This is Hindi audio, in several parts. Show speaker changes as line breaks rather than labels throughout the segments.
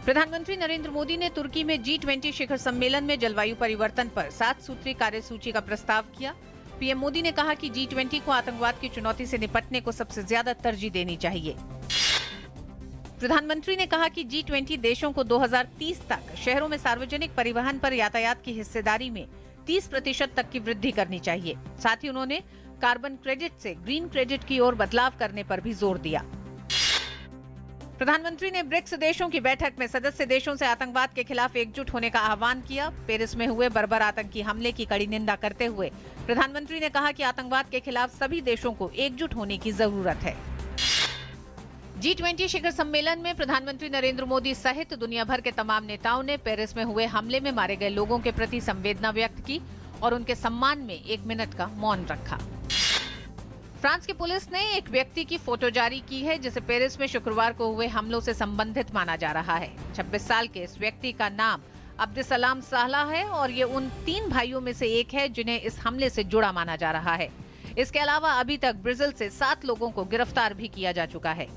प्रधानमंत्री नरेंद्र मोदी ने तुर्की में G20 शिखर सम्मेलन में जलवायु परिवर्तन पर 7 सूत्री कार्यसूची का प्रस्ताव किया। पीएम मोदी ने कहा कि G20 को आतंकवाद की चुनौती से निपटने को सबसे ज्यादा तरजीह देनी चाहिए। प्रधानमंत्री ने कहा कि G20 देशों को 2030 तक शहरों में सार्वजनिक परिवहन पर यातायात की हिस्सेदारी में 30% तक की वृद्धि करनी चाहिए। साथ ही उन्होंने कार्बन क्रेडिट से ग्रीन क्रेडिट की ओर बदलाव करने पर भी जोर दिया। प्रधानमंत्री ने ब्रिक्स देशों की बैठक में सदस्य देशों से आतंकवाद के खिलाफ एकजुट होने का आह्वान किया। पेरिस में हुए बर्बर आतंकी हमले की कड़ी निंदा करते हुए प्रधानमंत्री ने कहा कि आतंकवाद के खिलाफ सभी देशों को एकजुट होने की जरूरत है। G20 शिखर सम्मेलन में प्रधानमंत्री नरेंद्र मोदी सहित दुनिया भर के तमाम नेताओं ने पेरिस में हुए हमले में मारे गए लोगों के प्रति संवेदना व्यक्त की और उनके सम्मान में 1 मिनट का मौन रखा। फ्रांस की पुलिस ने एक व्यक्ति की फोटो जारी की है जिसे पेरिस में शुक्रवार को हुए हमलों से संबंधित माना जा रहा है। 26 साल के इस व्यक्ति का नाम अब्दुसलाम सालाह है और ये उन 3 भाइयों में से एक है जिन्हें इस हमले से जुड़ा माना जा रहा है। इसके अलावा अभी तक ब्राजील से 7 लोगों को गिरफ्तार भी किया जा चुका है।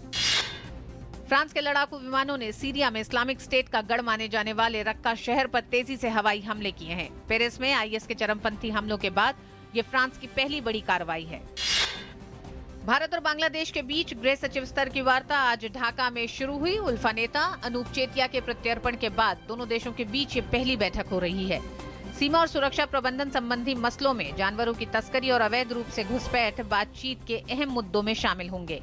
फ्रांस के लड़ाकू विमानों ने सीरिया में इस्लामिक स्टेट का गढ़ माने जाने वाले रक्का शहर पर तेजी से हवाई हमले किए हैं। पेरिस में आईएस के चरमपंथी हमलों के बाद ये फ्रांस की पहली बड़ी कार्रवाई है। भारत और बांग्लादेश के बीच गृह सचिव स्तर की वार्ता आज ढाका में शुरू हुई। उल्फा नेता अनूप चेतिया के प्रत्यर्पण के बाद दोनों देशों के बीच ये पहली बैठक हो रही है। सीमा और सुरक्षा प्रबंधन संबंधी मसलों में जानवरों की तस्करी और अवैध रूप से घुसपैठ बातचीत के अहम मुद्दों में शामिल होंगे।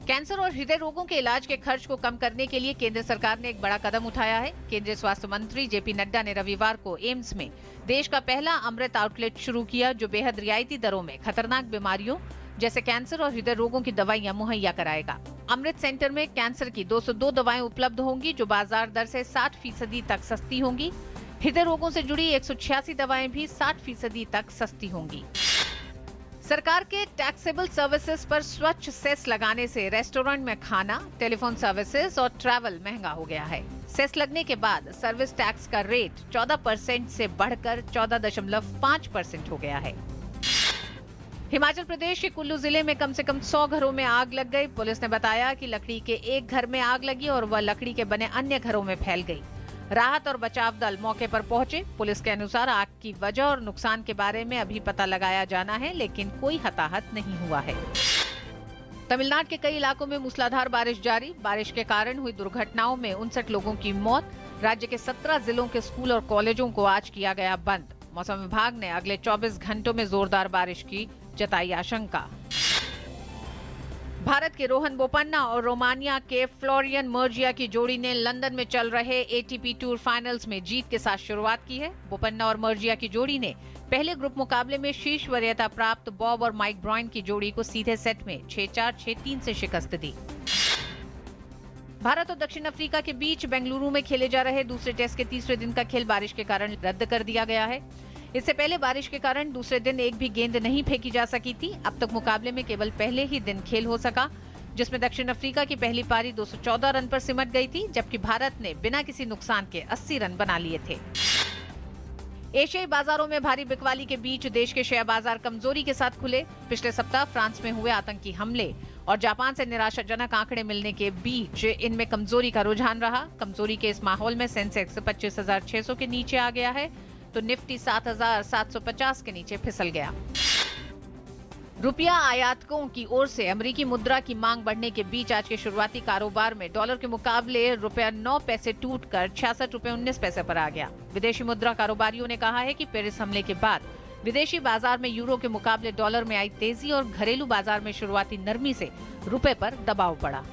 कैंसर और हृदय रोगों के इलाज के खर्च को कम करने के लिए केंद्र सरकार ने एक बड़ा कदम उठाया है। केंद्रीय स्वास्थ्य मंत्री जेपी नड्डा ने रविवार को एम्स में देश का पहला अमृत आउटलेट शुरू किया जो बेहद रियायती दरों में खतरनाक बीमारियों जैसे कैंसर और हृदय रोगों की दवाइयां मुहैया कराएगा। अमृत सेंटर में कैंसर की 202 दवाएं उपलब्ध होंगी जो बाजार दर से 60% तक सस्ती होंगी। हृदय रोगों से जुड़ी 186 दवाएं भी 60% तक सस्ती होंगी। सरकार के टैक्सेबल सर्विसेज पर स्वच्छ सेस लगाने से रेस्टोरेंट में खाना, टेलीफोन सर्विसेज और ट्रैवल महंगा हो गया है। सेस लगने के बाद सर्विस टैक्स का रेट 14% से बढ़कर 14.5% हो गया है। हिमाचल प्रदेश के कुल्लू जिले में कम से कम 100 घरों में आग लग गई। पुलिस ने बताया कि लकड़ी के एक घर में आग लगी और वह लकड़ी के बने अन्य घरों में फैल गई। राहत और बचाव दल मौके पर पहुंचे। पुलिस के अनुसार आग की वजह और नुकसान के बारे में अभी पता लगाया जाना है, लेकिन कोई हताहत नहीं हुआ है। तमिलनाडु के कई इलाकों में मूसलाधार बारिश जारी। बारिश के कारण हुई दुर्घटनाओं में 59 लोगों की मौत। राज्य के 17 जिलों के स्कूल और कॉलेजों को आज किया गया बंद। मौसम विभाग ने अगले 24 घंटों में जोरदार बारिश की जताई आशंका। भारत के रोहन बोपन्ना और रोमानिया के फ्लोरियन मर्जिया की जोड़ी ने लंदन में चल रहे एटीपी टूर फाइनल्स में जीत के साथ शुरुआत की है। बोपन्ना और मर्जिया की जोड़ी ने पहले ग्रुप मुकाबले में शीर्ष वरीयता प्राप्त बॉब और माइक ब्रायन की जोड़ी को सीधे सेट में 6-4, 6-3 से शिकस्त दी। भारत और दक्षिण अफ्रीका के बीच बेंगलुरु में खेले जा रहे दूसरे टेस्ट के तीसरे दिन का खेल बारिश के कारण रद्द कर दिया गया है। इससे पहले बारिश के कारण दूसरे दिन एक भी गेंद नहीं फेंकी जा सकी थी। अब तक मुकाबले में केवल पहले ही दिन खेल हो सका, जिसमें दक्षिण अफ्रीका की पहली पारी 214 रन पर सिमट गई थी, जबकि भारत ने बिना किसी नुकसान के 80 रन बना लिए थे। एशियाई बाजारों में भारी बिकवाली के बीच देश के शेयर बाजार कमजोरी के साथ खुले। पिछले सप्ताह फ्रांस में हुए आतंकी हमले और जापान से निराशाजनक आंकड़े मिलने के बीच इनमें कमजोरी का रुझान रहा। कमजोरी के इस माहौल में सेंसेक्स 25,600 के नीचे आ गया है तो निफ्टी 7,750 के नीचे फिसल गया। रुपया आयातकों की ओर से अमेरिकी मुद्रा की मांग बढ़ने के बीच आज के शुरुआती कारोबार में डॉलर के मुकाबले ₹9 टूटकर 66.19 रुपए पर आ गया। विदेशी मुद्रा कारोबारियों ने कहा है कि पेरिस हमले के बाद विदेशी बाजार में यूरो के मुकाबले डॉलर में आई तेजी और घरेलू बाजार में शुरुआती नरमी से रुपए पर दबाव पड़ा।